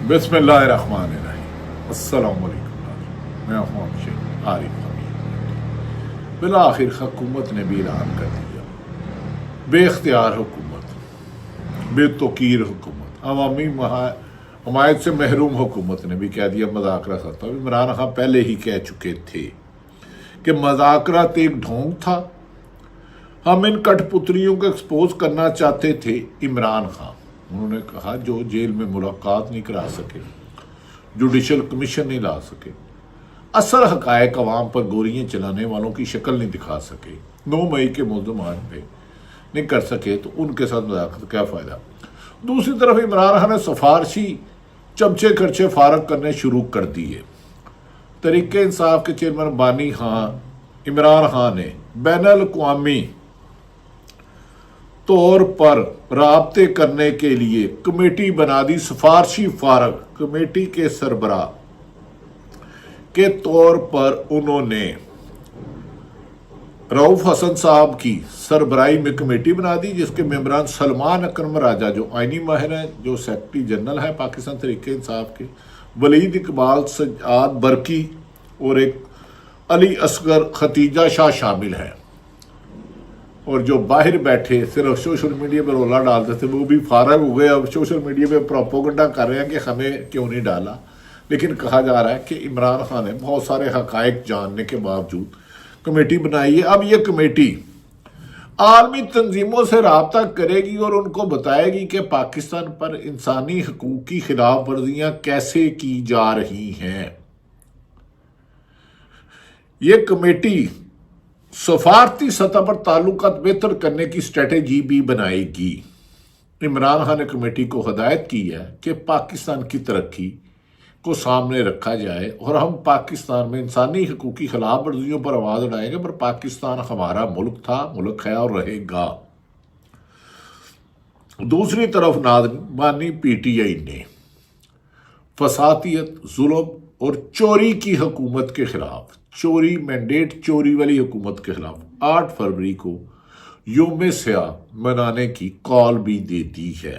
بسم اللہ الرحمن الرحیم۔ السلام علیکم، میں ہوں شیخ عارف حمید۔ بالآخر حکومت نے بھی اعلان کر دیا، بے اختیار حکومت، بے توقیر حکومت، عوامی حمایت سے محروم حکومت نے بھی کہہ دیا مذاکرات ختم۔ عمران خان پہلے ہی کہہ چکے تھے کہ مذاکرات ایک ڈھونگ تھا، ہم ان کٹ پتلیوں کو ایکسپوز کرنا چاہتے تھے۔ عمران خان انہوں نے کہا جو جیل میں ملاقات نہیں کرا سکے، جوڈیشل کمیشن نہیں لا سکے، اصل حقائق عوام پر گولیاں چلانے والوں کی شکل نہیں دکھا سکے، 9 مئی کے ملزمان پہ نہیں کر سکے، تو ان کے ساتھ مذاکرات کیا فائدہ۔ دوسری طرف عمران خان نے سفارشی چمچے خرچے فارغ کرنے شروع کر دیے۔ تحریک انصاف کے چیئرمین بانی خان عمران خان نے بین الاقوامی طور پر رابطے کرنے کے لیے کمیٹی بنا دی، سفارشی فارغ کمیٹی کے سربراہ کے طور پر انہوں نے رؤف حسن صاحب کی سربراہی میں کمیٹی بنا دی، جس کے ممبران سلمان اکرم راجہ جو آئینی ماہر ہیں، جو سیکرٹری جنرل ہے پاکستان تحریک انصاف کے، ولید اقبال سجاد برکی اور ایک علی اصغر ختیجہ شاہ شامل ہیں، اور جو باہر بیٹھے صرف سوشل میڈیا پہ رولا ڈالتے تھے وہ بھی فارغ ہو گئے۔ اب سوشل میڈیا پہ پروپیگنڈا کر رہے ہیں کہ ہمیں کیوں نہیں ڈالا، لیکن کہا جا رہا ہے کہ عمران خان نے بہت سارے حقائق جاننے کے باوجود کمیٹی بنائی ہے۔ اب یہ کمیٹی عالمی تنظیموں سے رابطہ کرے گی اور ان کو بتائے گی کہ پاکستان پر انسانی حقوق کی خلاف ورزیاں کیسے کی جا رہی ہیں۔ یہ کمیٹی سفارتی سطح پر تعلقات بہتر کرنے کی اسٹریٹجی بھی بنائے گی۔ عمران خان نے کمیٹی کو ہدایت کی ہے کہ پاکستان کی ترقی کو سامنے رکھا جائے اور ہم پاکستان میں انسانی حقوق کی خلاف ورزیوں پر آواز اٹھائیں گے، پر پاکستان ہمارا ملک تھا، ملک ہے اور رہے گا۔ دوسری طرف بانی پی ٹی آئی نے فسادیت، ظلم اور چوری کی حکومت کے خلاف، چوری مینڈیٹ چوری والی حکومت کے خلاف 8 فروری کو یوم سیاہ منانے کی کال بھی دے دی ہے،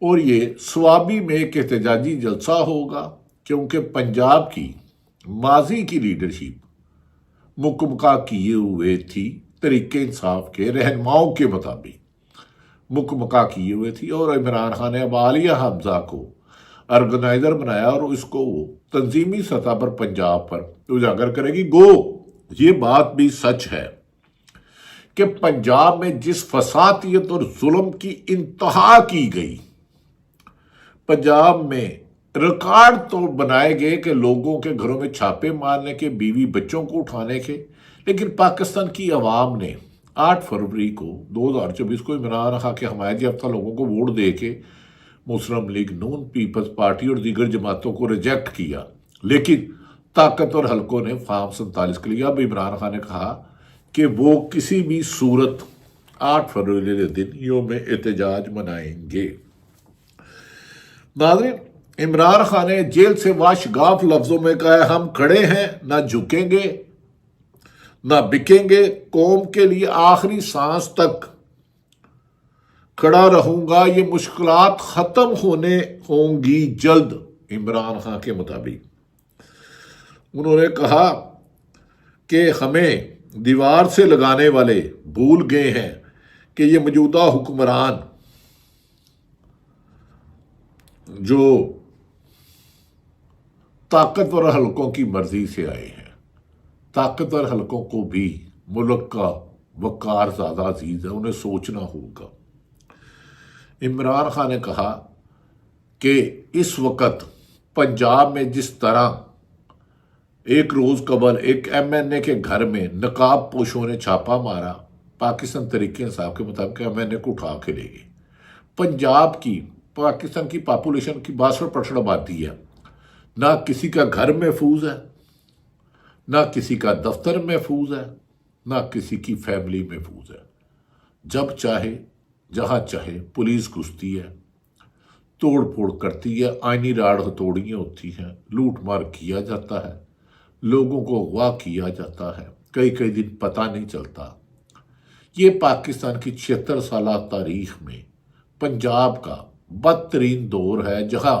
اور یہ سوابی میں ایک احتجاجی جلسہ ہوگا، کیونکہ پنجاب کی ماضی کی لیڈرشپ مکمکا کیے ہوئے تھی، تحریک انصاف کے رہنماؤں کے مطابق مکمکا کیے ہوئے تھی، اور عمران خان نے اب عالیہ حمزہ کو آرگنائزر بنایا اور اس کو وہ تنظیمی سطح پر پنجاب پر اجاگر کرے گی۔ گو یہ بات بھی سچ ہے کہ پنجاب میں جس فسادیت اور ظلم کی انتہا کی گئی، پنجاب میں ریکارڈ تو بنائے گئے کہ لوگوں کے گھروں میں چھاپے مارنے کے، بیوی بچوں کو اٹھانے کے، لیکن پاکستان کی عوام نے 8 فروری کو 2024 کو عمران خان کے حمایت یافتہ لوگوں کو ووٹ دے کے مسلم لیگ نون، پیپلز پارٹی اور دیگر جماعتوں کو ریجیکٹ کیا، لیکن طاقتور حلقوں نے فارم 47 کے لیا۔ اب عمران خان نے کہا کہ وہ کسی بھی صورت 8 فروری کے دن یوم احتجاج منائیں گے۔ ناظرین، عمران خان نے جیل سے واشگاف لفظوں میں کہا ہے، ہم کھڑے ہیں، نہ جھکیں گے نہ بکیں گے، قوم کے لیے آخری سانس تک کھڑا رہوں گا، یہ مشکلات ختم ہونے ہوں گی جلد۔ عمران خان کے مطابق انہوں نے کہا کہ ہمیں دیوار سے لگانے والے بھول گئے ہیں کہ یہ موجودہ حکمران جو طاقتور حلقوں کی مرضی سے آئے ہیں، طاقتور حلقوں کو بھی ملک کا وقار زیادہ عزیز ہے، انہیں سوچنا ہوگا۔ عمران خان نے کہا کہ اس وقت پنجاب میں جس طرح ایک روز قبل ایک ایم این اے کے گھر میں نقاب پوشوں نے چھاپا مارا، پاکستان تحریک انصاف کے مطابق ایم این اے کو اٹھا کے لے گئے۔ پاکستان کی پاپولیشن کی 62% آبادی ہے، نہ کسی کا گھر محفوظ ہے، نہ کسی کا دفتر محفوظ ہے، نہ کسی کی فیملی محفوظ ہے۔ جب چاہے جہاں چاہے پولیس گھستی ہے، توڑ پھوڑ کرتی ہے، آئینی راڑ ہتھوڑیاں ہوتی ہیں، لوٹ مار کیا جاتا ہے، لوگوں کو اغوا کیا جاتا ہے، کئی دن پتہ نہیں چلتا۔ یہ پاکستان کی 76 سالہ تاریخ میں پنجاب کا بدترین دور ہے، جہاں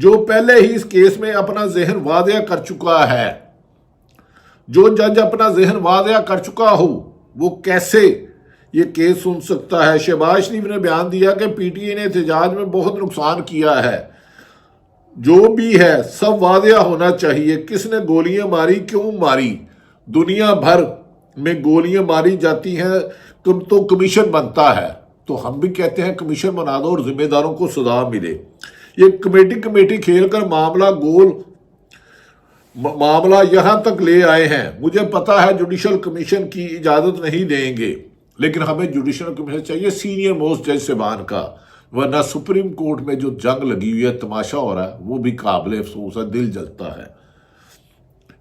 جو پہلے ہی اس کیس میں اپنا ذہن واضح کر چکا ہے، جو جج اپنا ذہن واضح کر چکا ہو وہ کیسے یہ کیس سن سکتا ہے؟ شہباز شریف نے بیان دیا کہ پی ٹی آئی نے احتجاج میں بہت نقصان کیا ہے، جو بھی ہے سب واضح ہونا چاہیے، کس نے گولیاں ماری، کیوں ماری، دنیا بھر میں گولیاں ماری جاتی ہیں تو کمیشن بنتا ہے، تو ہم بھی کہتے ہیں کمیشن بنا دو اور ذمہ داروں کو سزا ملے۔ یہ کمیٹی کھیل کر معاملہ یہاں تک لے آئے ہیں۔ مجھے پتا ہے جوڈیشل کمیشن کی اجازت نہیں دیں گے، لیکن ہمیں جوڈیشل کمیشن چاہیے سینئر موسٹ جج صاحبان کا، ورنہ سپریم کورٹ میں جو جنگ لگی ہوئی ہے، تماشا ہو رہا ہے، وہ بھی قابل افسوس ہے، دل جلتا ہے۔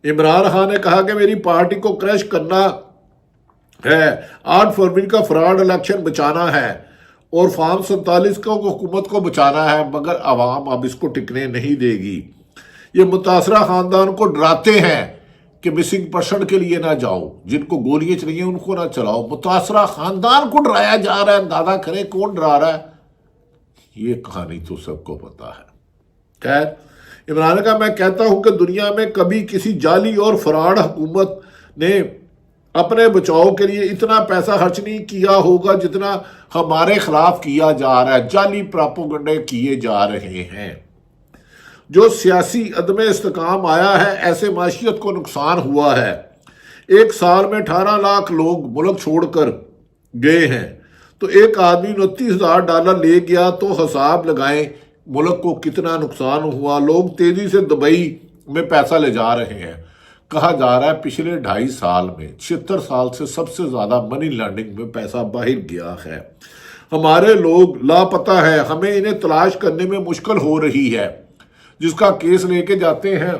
عمران خان نے کہا کہ میری پارٹی کو کریش کرنا ہے، 8 فروری کا فراڈ الیکشن بچانا ہے اور فارم 47 کو حکومت کو بچانا ہے، مگر عوام اب اس کو ٹکنے نہیں دے گی۔ یہ متاثرہ خاندان کو ڈراتے ہیں کہ مسنگ پرسن کے لیے نہ جاؤ، جن کو گولیاں چلیے ان کو نہ چلاؤ، متاثرہ خاندان کو ڈرایا جا رہا ہے۔ اندازہ کریں کون ڈرا رہا ہے؟ یہ کہانی تو سب کو پتا ہے۔ خیر، عمران کا میں کہتا ہوں کہ دنیا میں کبھی کسی جعلی اور فراڈ حکومت نے اپنے بچاؤ کے لیے اتنا پیسہ خرچ نہیں کیا ہوگا جتنا ہمارے خلاف کیا جا رہا ہے، جعلی پراپوگنڈے کیے جا رہے ہیں۔ جو سیاسی عدم استحکام آیا ہے، ایسے معیشت کو نقصان ہوا ہے۔ 1 سال میں 18 لاکھ لوگ ملک چھوڑ کر گئے ہیں، تو ایک آدمی $29,000 لے گیا تو حساب لگائیں ملک کو کتنا نقصان ہوا۔ لوگ تیزی سے دبئی میں پیسہ لے جا رہے ہیں۔ کہا جا رہا ہے پچھلے 2.5 سال میں 76 سال سے سب سے زیادہ منی لینڈنگ میں پیسہ باہر گیا ہے۔ ہمارے لوگ لاپتہ ہیں، ہمیں انہیں تلاش کرنے میں مشکل ہو رہی ہے۔ جس کا کیس لے کے جاتے ہیں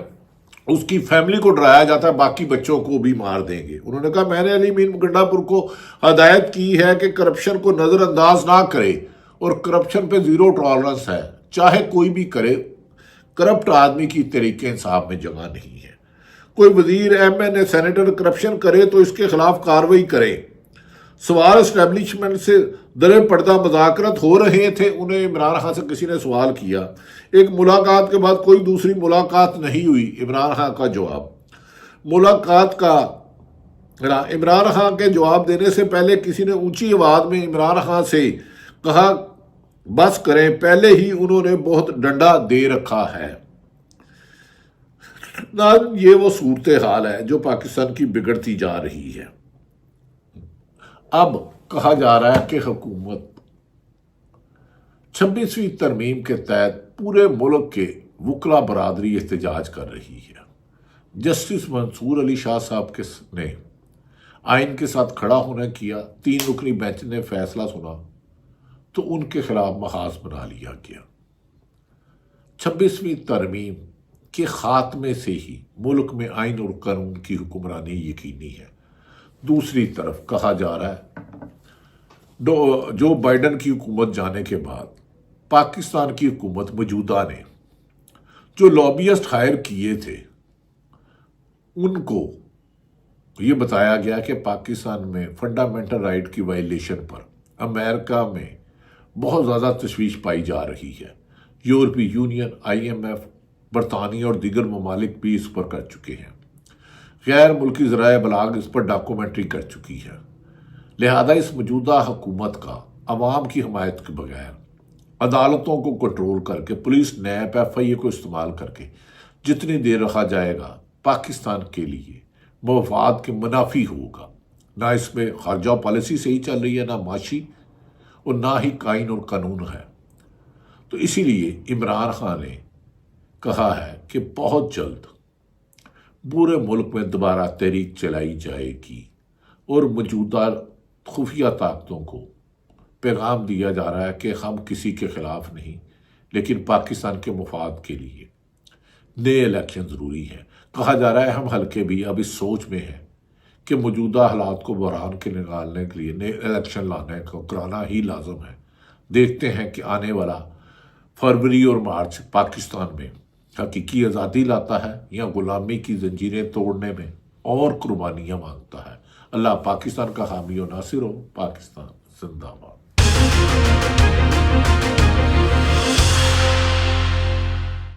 اس کی فیملی کو ڈرایا جاتا ہے، باقی بچوں کو بھی مار دیں گے۔ انہوں نے کہا میں نے علی مین گنڈا پور کو ہدایت کی ہے کہ کرپشن کو نظر انداز نہ کرے، اور کرپشن پہ 0 ٹالرنس ہے، چاہے کوئی بھی کرے۔ کرپٹ آدمی کی طریقے انصاف میں جگہ نہیں ہے۔ کوئی وزیر، ایم این اے، سینیٹر کرپشن کرے تو اس کے خلاف کارروائی کرے۔ سوال اسٹیبلشمنٹ سے در پردہ مذاکرات ہو رہے تھے، انہیں عمران خان سے کسی نے سوال کیا، ایک ملاقات کے بعد کوئی دوسری ملاقات نہیں ہوئی۔ عمران خان کا جواب، عمران خان کے جواب دینے سے پہلے کسی نے اونچی آواز میں عمران خان سے کہا بس کریں، پہلے ہی انہوں نے بہت ڈنڈا دے رکھا ہے۔ یہ وہ صورتحال ہے جو پاکستان کی بگڑتی جا رہی ہے۔ اب کہا جا رہا ہے کہ حکومت 26ویں ترمیم کے تحت پورے ملک کے وکلا برادری احتجاج کر رہی ہے۔ جسٹس منصور علی شاہ صاحب نے آئین کے ساتھ کھڑا ہونا کیا، 3 رکنی بینچ نے فیصلہ سنا تو ان کے خلاف محاذ بنا لیا گیا۔ 26ویں ترمیم کے خاتمے سے ہی ملک میں آئین اور قانون کی حکمرانی یقینی ہے۔ دوسری طرف کہا جا رہا ہے جو بائیڈن کی حکومت جانے کے بعد پاکستان کی حکومت موجودہ نے جو لابیسٹ ہائر کیے تھے ان کو یہ بتایا گیا کہ پاکستان میں فنڈامنٹل رائٹ کی وائلیشن پر امریکہ میں بہت زیادہ تشویش پائی جا رہی ہے۔ یورپی یونین، IMF، برطانیہ اور دیگر ممالک بھی اس پر کر چکے ہیں۔ غیر ملکی ذرائع ابلاغ اس پر ڈاکومنٹری کر چکی ہے۔ لہذا اس موجودہ حکومت کا عوام کی حمایت کے بغیر عدالتوں کو کنٹرول کر کے، پولیس، نیب، FIA کو استعمال کر کے جتنی دیر رکھا جائے گا پاکستان کے لیے مفاد کے منافی ہوگا۔ نہ اس میں خارجہ پالیسی صحیح چل رہی ہے، نہ معاشی، اور نہ ہی آئین اور قانون ہے۔ تو اسی لیے عمران خان نے کہا ہے کہ بہت جلد پورے ملک میں دوبارہ تحریک چلائی جائے گی، اور موجودہ خفیہ طاقتوں کو پیغام دیا جا رہا ہے کہ ہم کسی کے خلاف نہیں، لیکن پاکستان کے مفاد کے لیے نئے الیکشن ضروری ہے۔ کہا جا رہا ہے ہم حلقے بھی اب اس سوچ میں ہیں کہ موجودہ حالات کو بحران کے نکالنے کے لیے نئے الیکشن کرانا ہی لازم ہے۔ دیکھتے ہیں کہ آنے والا فروری اور مارچ پاکستان میں حقیقی آزادی لاتا ہے یا غلامی کی زنجیریں توڑنے میں اور قربانیاں مانگتا ہے۔ اللہ پاکستان کا حامی و ناصر ہو۔ پاکستان زندہ باد۔